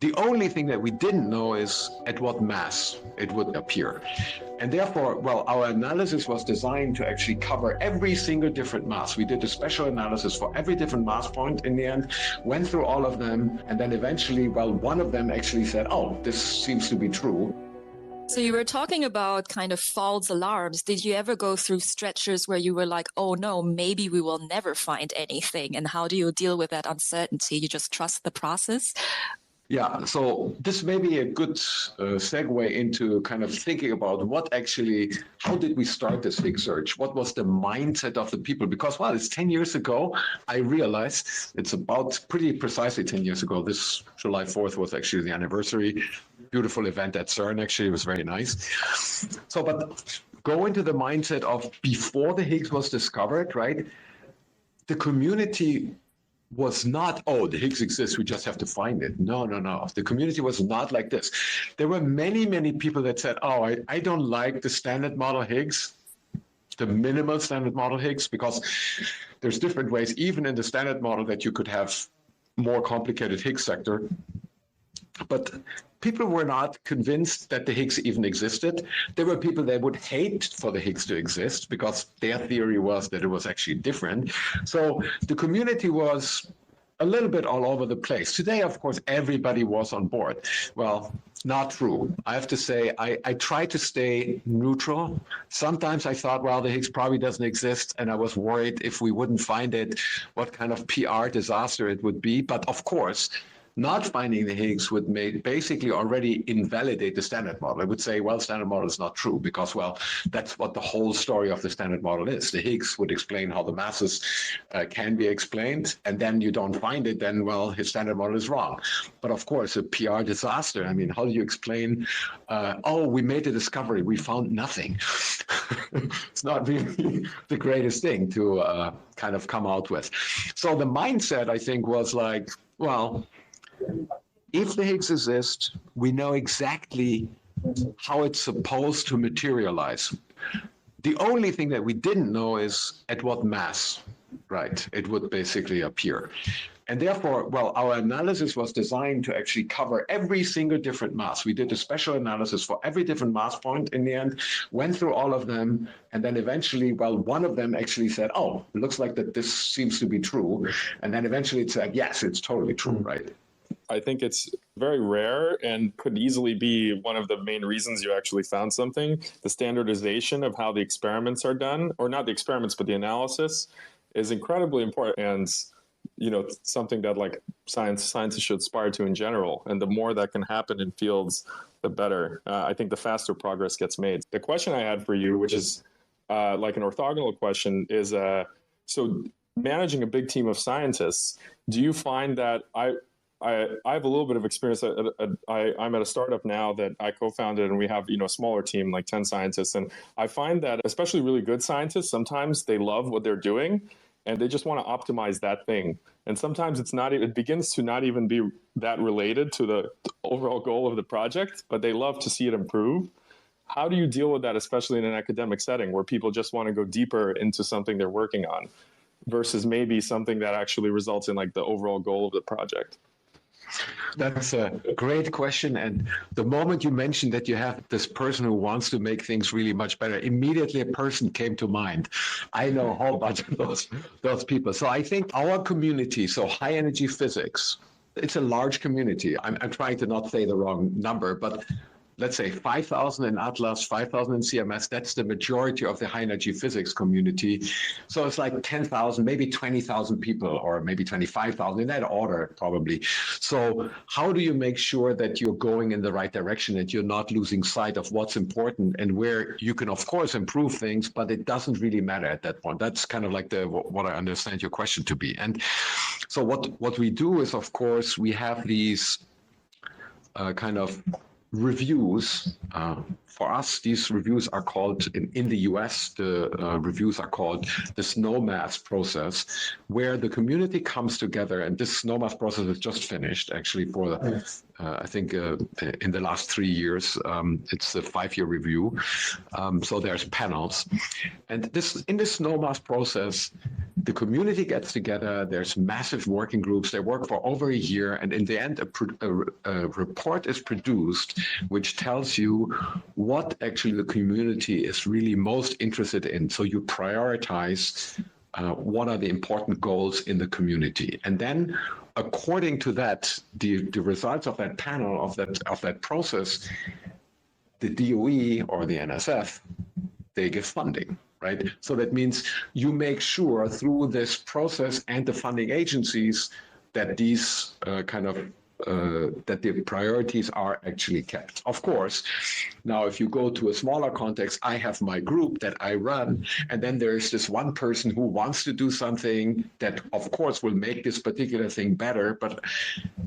The only thing that we didn't know is at what mass it would appear. And therefore, well, our analysis was designed to actually cover every single different mass. We did a special analysis for every different mass point in the end, went through all of them, and then eventually, well, one of them actually said, oh, this seems to be true. So you were talking about kind of false alarms. Did you ever go through stretches where you were like, oh no, maybe we will never find anything? And how do you deal with that uncertainty? You just trust the process? Yeah, so this may be a good segue into kind of thinking about how did we start this Higgs search? What was the mindset of the people? Because, well, it's 10 years ago. I realized it's about pretty precisely 10 years ago. This July 4th was actually the anniversary. Beautiful event at CERN, actually. It was very nice. So, but go into the mindset of before the Higgs was discovered, right? The community was not, oh, the Higgs exists, we just have to find it. No. The community was not like this. There were many, many people that said, oh, I don't like the standard model Higgs, the minimal standard model Higgs, because there's different ways, even in the standard model, that you could have more complicated Higgs sector. But people were not convinced that the Higgs even existed. There were people that would hate for the Higgs to exist because their theory was that it was actually different. So the community was a little bit all over the place. Today, of course, everybody was on board. Well, not true. I have to say, I try to stay neutral. Sometimes I thought, well, the Higgs probably doesn't exist, and I was worried if we wouldn't find it, what kind of PR disaster it would be. But of course, not finding the Higgs would basically already invalidate the standard model. It would say, well, standard model is not true because, well, that's what the whole story of the standard model is. The Higgs would explain how the masses can be explained, and then you don't find it, then, well, his standard model is wrong. But of course, a PR disaster. I mean, how do you explain, oh, we made a discovery, we found nothing? It's not really the greatest thing to kind of come out with. So the mindset, I think, was like, well, if the Higgs exists, we know exactly how it's supposed to materialize. The only thing that we didn't know is at what mass, right, it would basically appear. And therefore, well, our analysis was designed to actually cover every single different mass. We did a special analysis for every different mass point in the end, went through all of them, and then eventually, well, one of them actually said, oh, it looks like that this seems to be true. And then eventually it said, yes, it's totally true, right? I think it's very rare and could easily be one of the main reasons you actually found something. The standardization of how the experiments are done, or not the experiments, but the analysis, is incredibly important. And, you know, something that like scientists should aspire to in general. And the more that can happen in fields, the better. I think the faster progress gets made. The question I had for you, which is like an orthogonal question, is so managing a big team of scientists, do you find that I have a little bit of experience. I'm at a startup now that I co-founded, and we have, you know, a smaller team, like 10 scientists. And I find that especially really good scientists, sometimes they love what they're doing and they just want to optimize that thing. And sometimes it begins to not even be that related to the overall goal of the project, but they love to see it improve. How do you deal with that, especially in an academic setting where people just want to go deeper into something they're working on versus maybe something that actually results in like the overall goal of the project? That's a great question. And the moment you mentioned that you have this person who wants to make things really much better, immediately a person came to mind. I know a whole bunch of those people. So I think our community, so high energy physics, it's a large community. I'm trying to not say the wrong number, but let's say 5,000 in Atlas, 5,000 in CMS, that's the majority of the high energy physics community. So it's like 10,000, maybe 20,000 people, or maybe 25,000, in that order, probably. So how do you make sure that you're going in the right direction, that you're not losing sight of what's important and where you can, of course, improve things, but it doesn't really matter at that point? That's kind of like what I understand your question to be. And so what we do is, of course, we have these kind of reviews. For us, these reviews are called, in the US, the reviews are called the SNOMAS process, where the community comes together. And this SNOMAS process is just finished, actually, for I think in the last 3 years. It's a 5-year review. So there's panels. And in this SNOMAS process, the community gets together, there's massive working groups, they work for over a year, and in the end, a report is produced which tells you what actually the community is really most interested in. So you prioritize what are the important goals in the community. And then according to that, the results of that panel, of that process, the DOE or the NSF, they give funding, right? So that means you make sure through this process and the funding agencies that these that the priorities are actually kept. Of course, now if you go to a smaller context, I have my group that I run, and then there's this one person who wants to do something that, of course, will make this particular thing better, but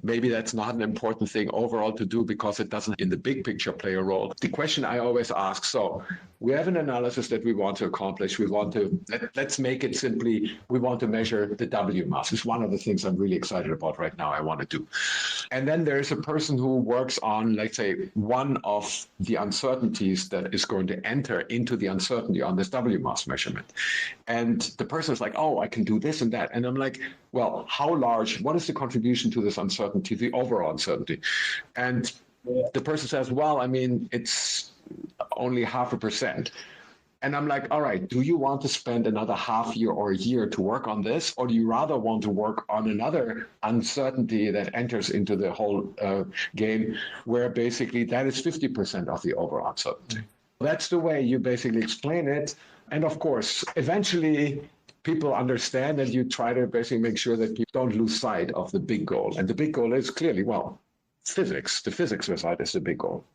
maybe that's not an important thing overall to do because it doesn't, in the big picture, play a role. The question I always ask, so we have an analysis that we want to accomplish. We want to, let's make it simply, we want to measure the W mass. It's one of the things I'm really excited about right now, I want to do. And then there's a person who works on, let's say, one of the uncertainties that is going to enter into the uncertainty on this W mass measurement. And the person is like, oh, I can do this and that. And I'm like, well, how large, what is the contribution to this uncertainty, the overall uncertainty? And the person says, well, I mean, it's only 0.5%. And I'm like, all right, do you want to spend another half year or a year to work on this? Or do you rather want to work on another uncertainty that enters into the whole game, where basically that is 50% of the overall uncertainty? That's the way you basically explain it. And of course, eventually people understand, and you try to basically make sure that people don't lose sight of the big goal. And the big goal is clearly, well, physics. The physics result is the big goal.